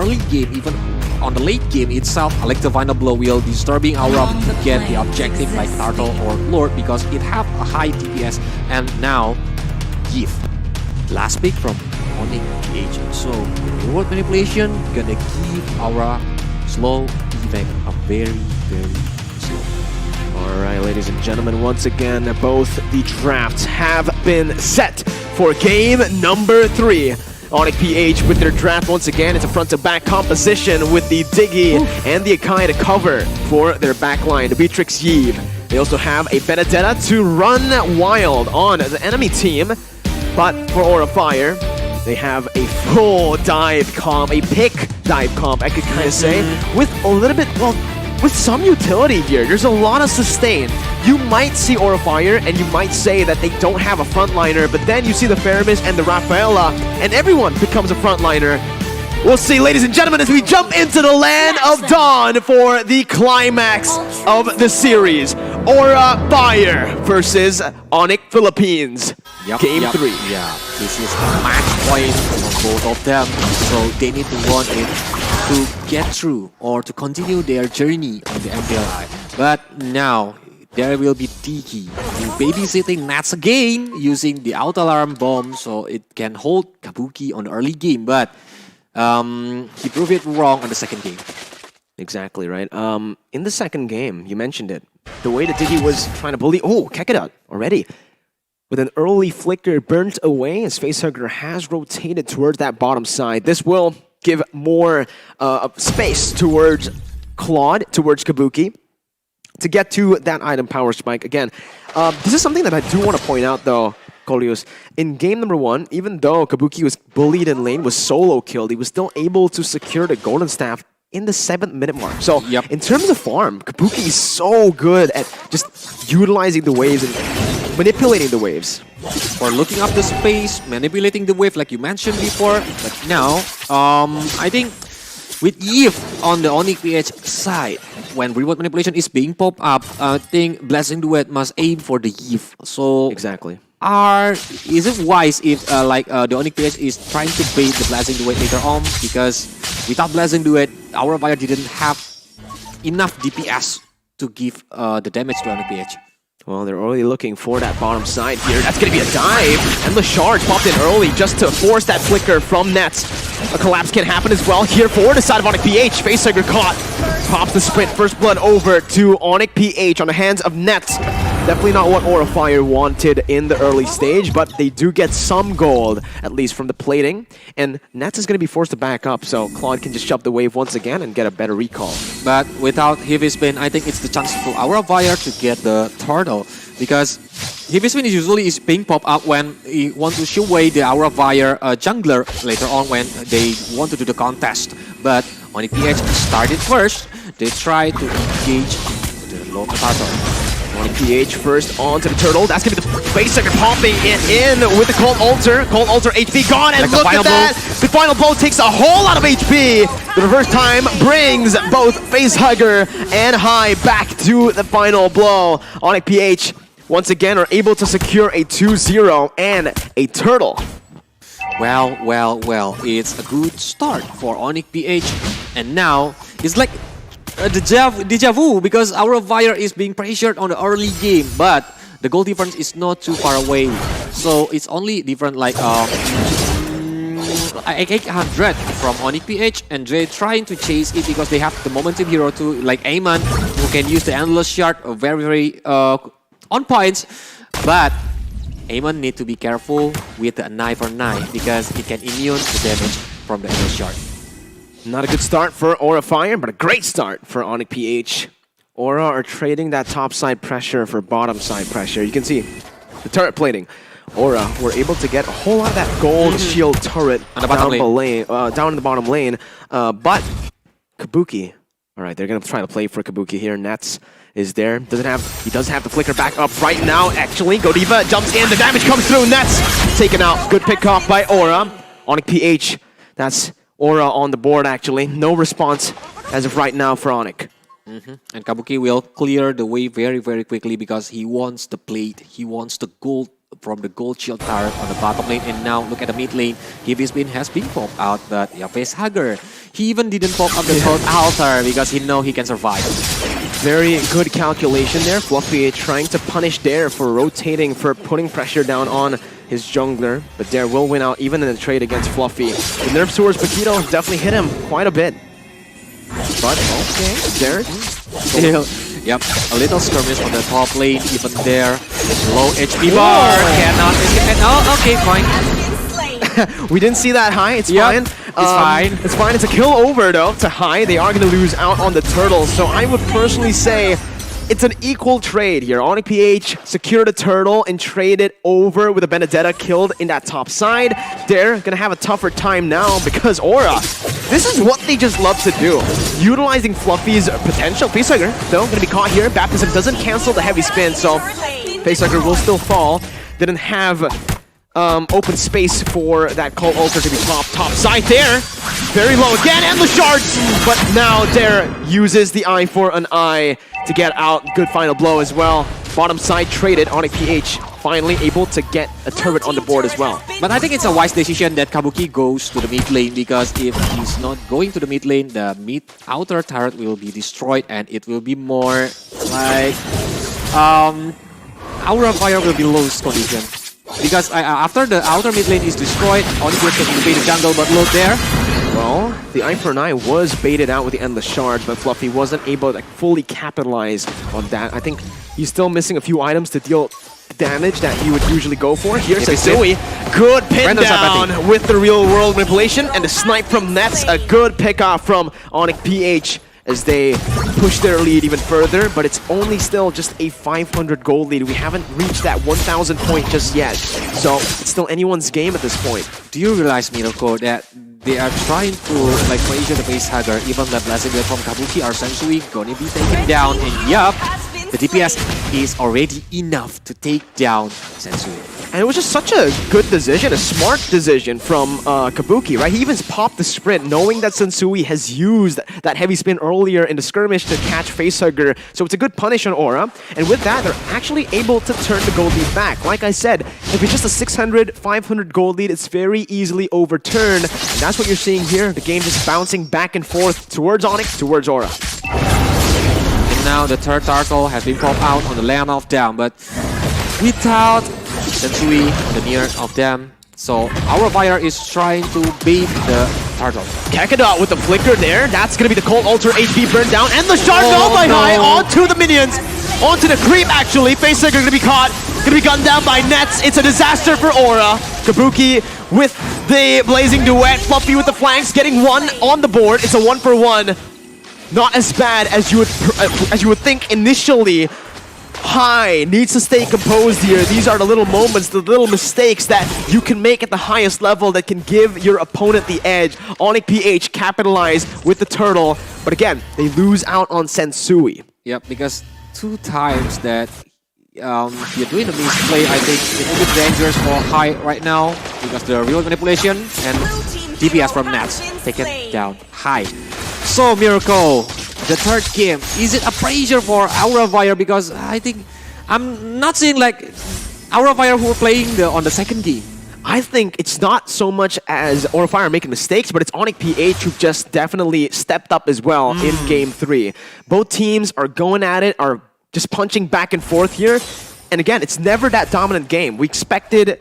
early game, even on the late game itself, Electro Final Blow will disturbing Aura to get the objective like Turtle or Lord because it have a high DPS. And now, Give. Last pick from Onic PH. So, reward manipulation gonna give Aura slow effect a very, very slow. Alright, ladies and gentlemen, once again, both the drafts have been set for game number 3. Onic PH with their draft once again. It's a front-to-back composition with the Diggy and the Akai to cover for their backline. The Beatrix Yve. They also have a Benedetta to run wild on the enemy team. But for Aura Fire, they have a full dive comp, a pick dive comp, I could kind of say, with a little bit, well, with some utility here. There's a lot of sustain. You might see Aura Fire and you might say that they don't have a frontliner, but then you see the Faramis and the Rafaela, and everyone becomes a frontliner. We'll see, ladies and gentlemen, as we jump into the Land of Dawn for the climax of the series. Aura Fire versus Onic Philippines. Game 3. Yeah, this is a match point for both of them. So they need to want it to get through or to continue their journey on the MPLI. But now, there will be Tiki babysitting Nats again using the auto alarm bomb so it can hold Kabuki on the early game. But he proved it wrong on the second game. Exactly, right. In the second game, you mentioned it. The way that Diggy was trying to bully... Oh, Kekedat already. With an early flicker burnt away, his facehugger has rotated towards that bottom side. This will give more space towards Claude, towards Kabuki, to get to that item power spike. Again, this is something that I do want to point out, though, Colius. In game number 1, even though Kabuki was bullied in lane, was solo killed, he was still able to secure the golden staff in the 7th minute mark. So, in terms of farm, Kabuki is so good at just utilizing the waves and manipulating the waves. Or looking up the space, manipulating the wave like you mentioned before. But now, I think with Eve on the Onic PH side, when reward manipulation is being popped up, I think Blessing Duet must aim for the Eve. So exactly. Is it wise if the Onic PH is trying to bait the Blessing Duet later on? Because without Blessing Duet, our Fire didn't have enough DPS to give the damage to Onic PH. Well, they're already looking for that bottom side here. That's going to be a dive. And the Shard popped in early just to force that flicker from Nets. A collapse can happen as well here for the side of Onic PH. Facehugger caught. Pops the sprint. First blood over to Onic PH on the hands of Nets. Definitely not what Aura Fire wanted in the early stage, but they do get some gold, at least from the plating. And Nets is going to be forced to back up, so Claude can just shove the wave once again and get a better recall. But without Heavy Spin, I think it's the chance for Aura Fire to get the turtle. Because Heavy Spin is usually being popped up when you want to show away the Aura Fire jungler later on when they want to do the contest. But Onic PH started first. They try to engage the local turtle. Onic PH first onto the turtle. That's going to be the facehugger popping it in with the Cold Altar. Cold Altar HP gone, and look at that! The final blow takes a whole lot of HP. The reverse time brings both facehugger and High back to the final blow. Onic PH once again are able to secure a 2-0 and a turtle. Well, it's a good start for Onic PH. And now, it's like deja vu because our Fire is being pressured on the early game, but the goal difference is not too far away. So it's only different like 800 from Onic PH, and they're trying to chase it because they have the momentum hero to like Amon, who can use the Endless Shard very on points. But Amon need to be careful with the 9-for-9 because he can immune the damage from the Endless Shard. Not a good start for Aura Fire, but a great start for Onic PH. Aura are trading that top side pressure for bottom side pressure. You can see the turret plating. Aura were able to get a whole lot of that gold shield turret down in the bottom lane. But Kabuki, all right, they're gonna try to play for Kabuki here. Nets is there. He does have the flicker back up right now. Actually, Godiva jumps in. The damage comes through. Nets taken out. Good pick off by Aura. Onic PH. That's Aura on the board, actually. No response as of right now for Onic. And Kabuki will clear the way very quickly because he wants the plate. He wants the gold from the gold shield turret on the bottom lane, and now look at the mid lane. Heavy Spin has been popped out, but yeah, Facehugger, he even didn't pop up the third altar because he know he can survive. Very good calculation there. Fluffy trying to punish Dare for rotating, for putting pressure down on his jungler, but Dare will win out even in the trade against Fluffy. The Nerf Swords Paquito definitely hit him quite a bit. But okay, Dare Still, yep, a little skirmish on the top lane, even there. Low HP bar, cannot make it. Oh, okay, fine. we didn't see that high, it's Yep, fine. it's fine. It's fine, it's a kill over though to high. They are going to lose out on the turtle, so I would personally say it's an equal trade here. Onic PH secured a turtle and traded over with a Benedetta killed in that top side. They're going to have a tougher time now because Aura, this is what they just love to do. Utilizing Fluffy's potential. Facehugger, though, going to be caught here. Baptism doesn't cancel the heavy spin, so Facehugger will still fall. Didn't have open space for that Cult Altar to be popped. Top side there. Very low again, and the shards! But now Dare uses the eye for an eye to get out. Good final blow as well. Bottom side traded. Onic PH finally able to get a turret on the board as well. But I think it's a wise decision that Kabuki goes to the mid lane, because if he's not going to the mid lane, the mid outer turret will be destroyed and it will be more like Aura Fire will be lost condition. Because after the outer mid lane is destroyed, Onic will take the jungle, but look there. Well, the eye for an eye was baited out with the Endless Shard, but Fluffy wasn't able to fully capitalize on that. I think he's still missing a few items to deal damage that he would usually go for. Here's Saisui. Good pin down with the real world manipulation, and the snipe from Nets. A good pickoff from Onic PH as they push their lead even further, but it's only still just a 500 gold lead. We haven't reached that 1,000 point just yet, so it's still anyone's game at this point. Do you realize, Mirko, that they are trying to like pressure the Facehugger, even the Blessing Blade from Kabuki or Sensui gonna be taken down, and yup, the DPS is already enough to take down Sensui. And it was just such a good decision, a smart decision from Kabuki, right? He even popped the sprint, knowing that Sensui has used that heavy spin earlier in the skirmish to catch Facehugger. So it's a good punish on Aura. And with that, they're actually able to turn the gold lead back. Like I said, if it's just a 600, 500 gold lead, it's very easily overturned. And that's what you're seeing here. The game just bouncing back and forth towards Onic, towards Aura. And now the third turtle has been popped out on the land of them, but without Sensui, the near of them. So our Fire is trying to beat the turtle. Kakadot with the flicker there. That's going to be the Cold Altar HP burned down. And the shard fell by high onto the minions. Onto the creep, actually. Facehugger going to be caught. Going to be gunned down by Nets. It's a disaster for Aura. Kabuki with the Blazing Duet. Fluffy with the flanks. Getting one on the board. It's a 1-for-1. Not as bad as you would think initially. High needs to stay composed here. These are the little moments, the little mistakes that you can make at the highest level that can give your opponent the edge. Onic PH capitalized with the turtle, but again, they lose out on Sensui. Yep, because 2 times that you're doing the misplay, I think it will be dangerous for High right now, because the real manipulation and DPS from Nats taken down High. So Miracle, the third game, is it a pressure for Aura Fire? Because I think I'm not seeing like Aura Fire who are playing on the second game. I think it's not so much as Aura Fire making mistakes, but it's Onic PH who just definitely stepped up as well in Game 3. Both teams are going at it, are just punching back and forth here. And again, it's never that dominant game. We expected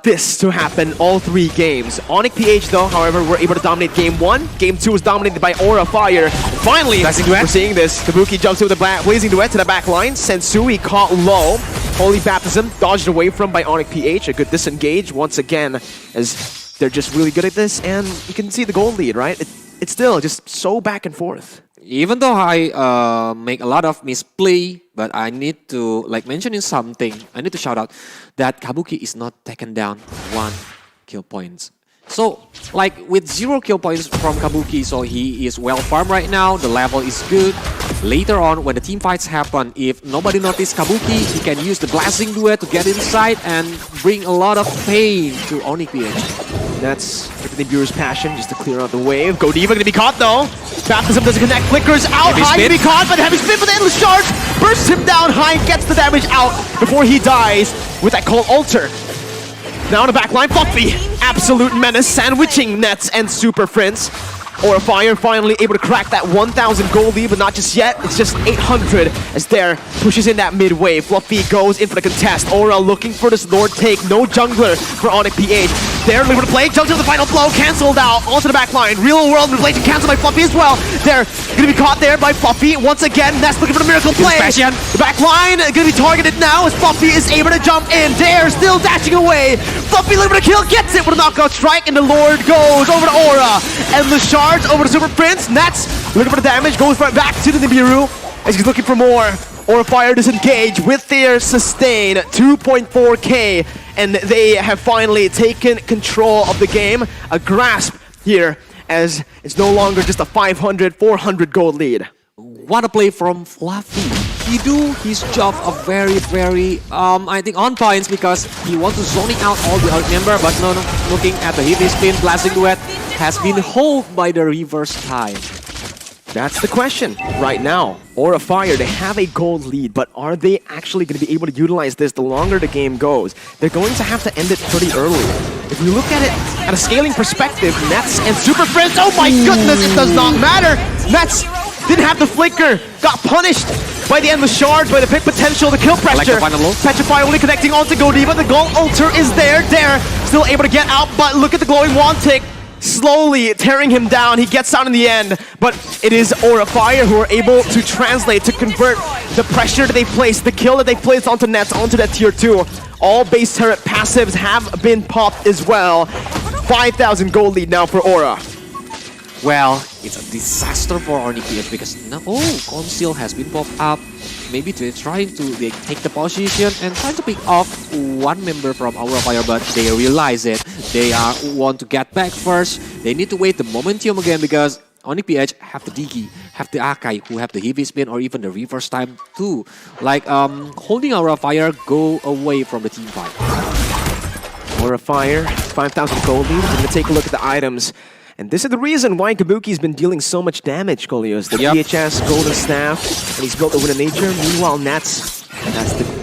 this to happen all 3 games. Onic PH, though, however, were able to dominate Game 1. Game 2 was dominated by Aura Fire. And finally, we're seeing this. Kabuki jumps in with the Blazing Duet to the back line. Sensui caught low. Holy Baptism dodged away from by Onic PH. A good disengage once again, as they're just really good at this. And you can see the gold lead, right? It's still just so back and forth. Even though I make a lot of misplay, but I need to like mentioning something. I need to shout out that Kabuki is not taken down 1 kill points. So like with 0 kill points from Kabuki, so he is well farmed right now. The level is good. Later on, when the team fights happen, if nobody noticed Kabuki, he can use the Blazing Duet to get inside and bring a lot of pain to Onic PH. That's the into the Nibiru's passion just to clear out the wave. Godiva gonna be caught though. Baptism doesn't connect, flickers out high, gonna be caught, but heavy spin for the endless charge. Bursts him down high, gets the damage out before he dies with that Cold Altar. Now in the backline, Fluffy, absolute menace, sandwiching Nets and Super Friends. Or Fire finally able to crack that 1,000 gold lead, but not just yet. It's just 800 as there pushes in that mid wave. Fluffy goes in for the contest. Aura looking for this Lord take. No jungler for Onic PH. They're looking for the play. Jumps to the final blow. Cancelled out onto the back line. Real world replacement cancelled by Fluffy as well. They're going to be caught there by Fluffy. Once again, Ness looking for the miracle play. The back line going to be targeted now as Fluffy is able to jump in. Dare still dashing away. Fluffy looking for the kill. Gets it with a knockout strike. And the Lord goes over to Aura. And the charge over to Super Prince. Nets looking for the damage. Goes right back to the Nibiru as he's looking for more. Aura Fire disengage with their sustain. 2.4k. And they have finally taken control of the game. A grasp here as it's no longer just a 500, 400 gold lead. What a play from Fluffy. He do his job a very, I think on points because he wants to zoning out all the outnumber, but no, looking at the heavy spin, blasting duet has been held by the reverse time. That's the question right now. Aura Fire, they have a gold lead, but are they actually going to be able to utilize this the longer the game goes? They're going to have to end it pretty early. If we look at it at a scaling perspective, Nets and Super Friends, oh my goodness, it does not matter. Nets didn't have the flicker, got punished by the endless charge, by the big potential, the kill pressure. Like the final blow. Petrify only connecting onto Godiva, the gold altar is there. Dare still able to get out, but look at the glowing wand tick. Slowly tearing him down. He gets out in the end, but it is Aura Fire who are able to translate, to convert the pressure that they placed, the kill that they placed onto Nets, onto that tier 2. All base turret passives have been popped as well. 5,000 gold lead now for Aura. Well, it's a disaster for Onic PH because Conceal has been popped up. Maybe they're trying to take the position and trying to pick off one member from Aura Fire, but they realize it. They want to get back first. They need to wait the momentum again because Onic PH have the Digi, have the Akai, who have the heavy spin or even the reverse time too. Like holding Aura Fire go away from the team fight. Aura Fire, 5,000 gold lead. We're going to take a look at the items. And this is the reason why Kabuki's been dealing so much damage, Kolios. The DHS, Golden Staff, and he's built a Wind of Nature. Meanwhile, Nats,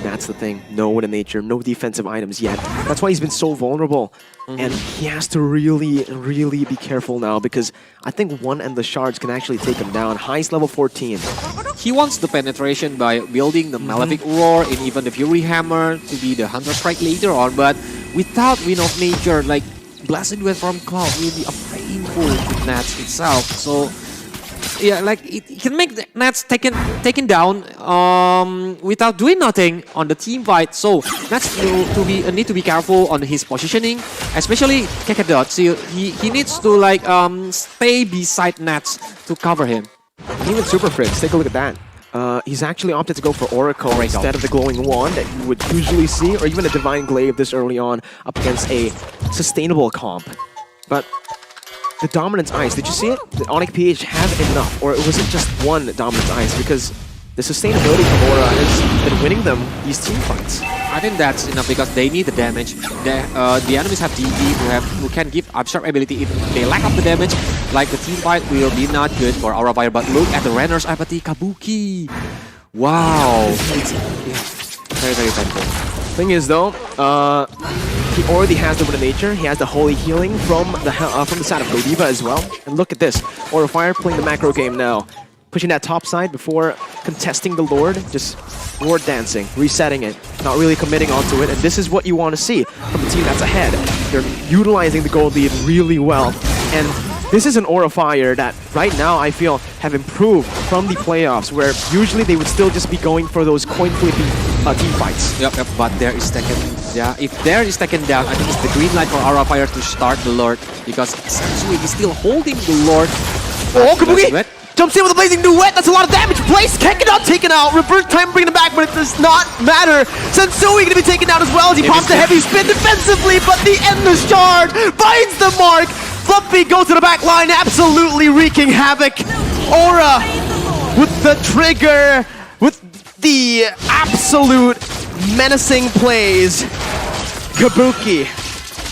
that's the thing. No Wind of Nature, no defensive items yet. That's why he's been so vulnerable. And he has to really be careful now because I think one Endless Shards can actually take him down. Highest level 14. He wants the penetration by building the Malefic Roar and even the Fury Hammer to be the Hunter Strike later on, but without Wind of Nature, like Blasted Duet from Cloud will be a painful to Nats itself. So yeah, like it can make the Nats taken down without doing nothing on the team fight. So Nats need to be careful on his positioning, especially Kakadot. So he needs to like stay beside Nats to cover him. Even Super Fritz, take a look at that. He's actually opted to go for Oracle instead of the Glowing Wand that you would usually see, or even a Divine Glaive this early on up against a sustainable comp. But the Dominance Ice, did you see it? Did Onic PH have enough, or was it just one Dominance Ice? Because the sustainability from Aura has been winning them these team fights. I think that's enough because they need the damage. The enemies have DD who can give absorb ability if they lack of the damage. Like the team fight will be not good for Aura Fire, but look at the Renner's apathy, Kabuki. Wow, it's very painful. Thing is though, he already has the Wind of Nature. He has the Holy Healing from the side of Godiva as well. And look at this, Aura Fire playing the macro game now. Pushing that top side before contesting the Lord, just Lord dancing, resetting it, not really committing onto it, and this is what you want to see from the team that's ahead. They're utilizing the gold lead really well, and this is an Aura Fire that right now I feel have improved from the playoffs, where usually they would still just be going for those coin flipping team fights. Yep, but there is taken. Yeah, if there is taken down, I think it's the green light for Aura Fire to start the Lord because Sansui is still holding the Lord. Oh, Kabuki! Jumps in with a Blazing Duet, that's a lot of damage placed, Kakadot taken out, reverse time bringing it back, but it does not matter. Sansui gonna be taken down as well as he pops the heavy spin defensively, but the Endless Charge finds the mark. Fluffy goes to the back line, absolutely wreaking havoc. Aura with the trigger, with the absolute menacing plays. Kabuki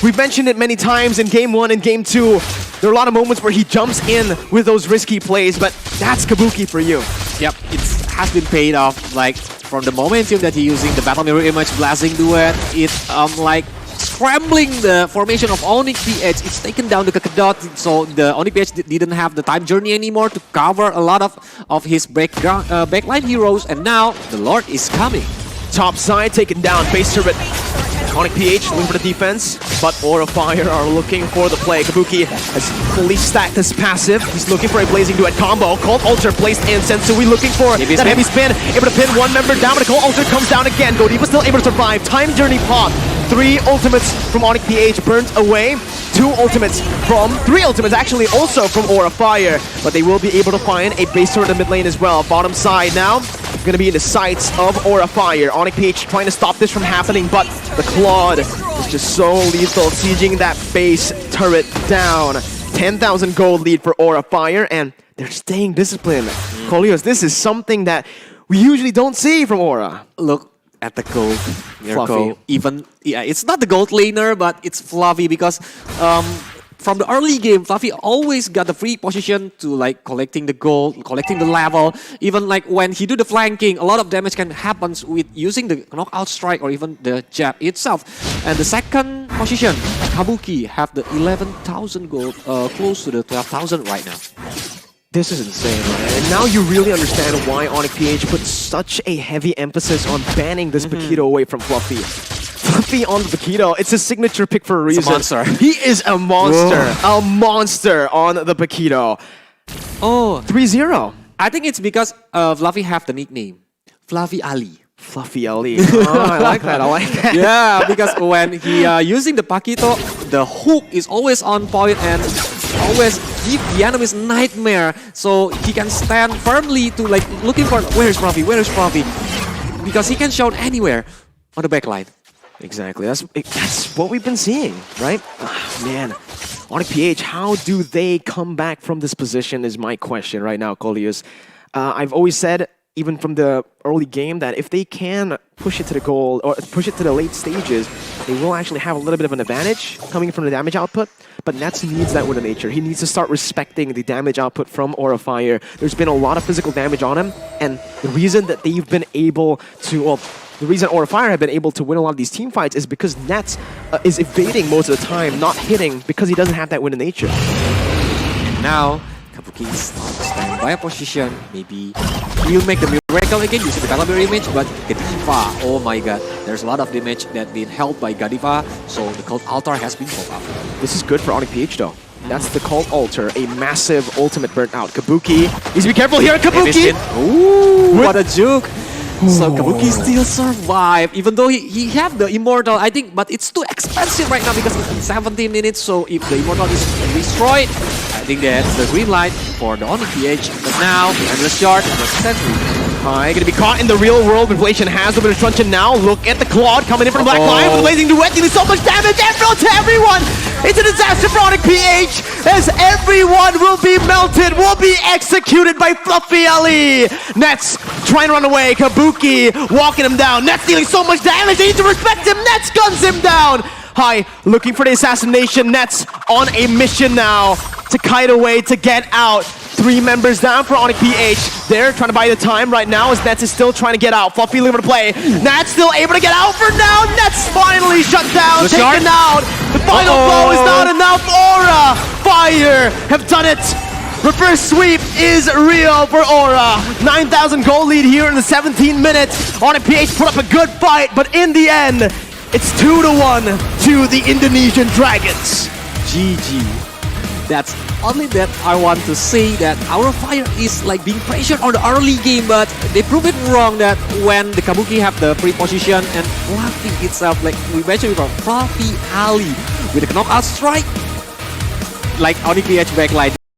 We've mentioned it many times in Game 1 and Game 2. There are a lot of moments where he jumps in with those risky plays, but that's Kabuki for you. Yep, it has been paid off. Like from the momentum that he's using, the battle mirror image, blasting duet, it's like scrambling the formation of Onic PH. It's taken down the Kakedot, so the Onic PH didn't have the time journey anymore to cover a lot of his backline heroes, and now the Lord is coming. Top side taken down, base turret. Onic PH looking for the defense, but Aura Fire are looking for the play. Kabuki has fully stacked his passive. He's looking for a blazing duet combo. Cold Ultra placed in. Sensui looking for that heavy spin. Able to pin one member down, but the Cold Ultra comes down again. Godiva still able to survive. Time Journey pop. 3 ultimates from Onic PH burnt away. 3 ultimates actually also from Aura Fire, but they will be able to find a base turret in the mid lane as well. Bottom side now going to be in the sights of Aura Fire. Onic PH trying to stop this from happening, but the Claude is just so lethal, sieging that base turret down. 10,000 gold lead for Aura Fire, and they're staying disciplined. Kolios, this is something that we usually don't see from Aura. Look at the gold. Fluffy. Even, yeah, it's not the gold laner, but it's Fluffy because from the early game, Fluffy always got the free position to like collecting the gold, collecting the level. Even like when he do the flanking, a lot of damage can happen with using the knockout strike or even the jab itself. And the second position, Kabuki have the 11,000 gold, close to the 12,000 right now. This is insane, man. And now you really understand why Onic PH put such a heavy emphasis on banning this Paquito away from Fluffy. Fluffy on the Paquito, it's a signature pick for a reason. It's a monster. He is a monster. Whoa. A monster on the Paquito. Oh, 3-0. I think it's because Fluffy have the nickname, Fluffy Ali. Fluffy Ali. Oh, I like that. I like that. Yeah, because when he using the Paquito, the hook is always on point and always give the enemies nightmare. So he can stand firmly to like looking for where is Fluffy, because he can show anywhere on the backline. Exactly. That's what we've been seeing, right? Man, Onic PH, how do they come back from this position is my question right now, Kolius. I've always said, even from the early game, that if they can push it to the goal or push it to the late stages, they will actually have a little bit of an advantage coming from the damage output. But Nets needs that with nature. He needs to start respecting the damage output from Aura Fire. There's been a lot of physical damage on him, and the reason that they've been able to, well, the reason Aura Fire have been able to win a lot of these team fights is because Nets is evading most of the time, not hitting, because he doesn't have that win in nature. And now, Kabuki is on standby position. Maybe he'll make the miracle again using the Gadiva image, but Gadiva, oh my god, there's a lot of damage that been held by Gadiva, so the Cult Altar has been pulled up. This is good for Onic PH though. That's the Cult Altar, a massive ultimate burnt out. Kabuki needs to be careful here, Kabuki! Ooh, what a juke! So Kabuki still survive, even though he have the Immortal, I think, but it's too expensive right now because it's 17 minutes, so if the Immortal is destroyed, I think that's the green light for the Onic PH. But now, Endless Shard, Sentry. Gonna be caught in the real world. Inflation has a bit of truncheon now. Look at the Claude coming in from the Black Lion with the Blazing Duet, dealing so much damage. Emerald to everyone! It's a disaster for Onic PH as everyone will be melted, will be executed by Fluffy Ali. Nets trying to run away. Kabuki walking him down. Nets dealing so much damage. They need to respect him. Nets guns him down. Hai looking for the assassination. Nets on a mission now to kite away, to get out. 3 members down for Onic PH. They're trying to buy the time right now as Nets is still trying to get out. Fluffy looking to play. Nets still able to get out for now. Nets finally shut down, taken out. The final blow is not enough. Aura Fire have done it. Reverse sweep is real for Aura. 9,000 gold lead here in the 17 minutes. Onic PH put up a good fight, but in the end, it's 2-1 to the Indonesian Dragons. GG. That's only that I want to say that Aura Fire is like being pressured on the early game, but they prove it wrong that when the Kabuki have the free position and Fluffy itself, like we mentioned before, Fluffy Ali with a knockout strike, like Onic PH backline,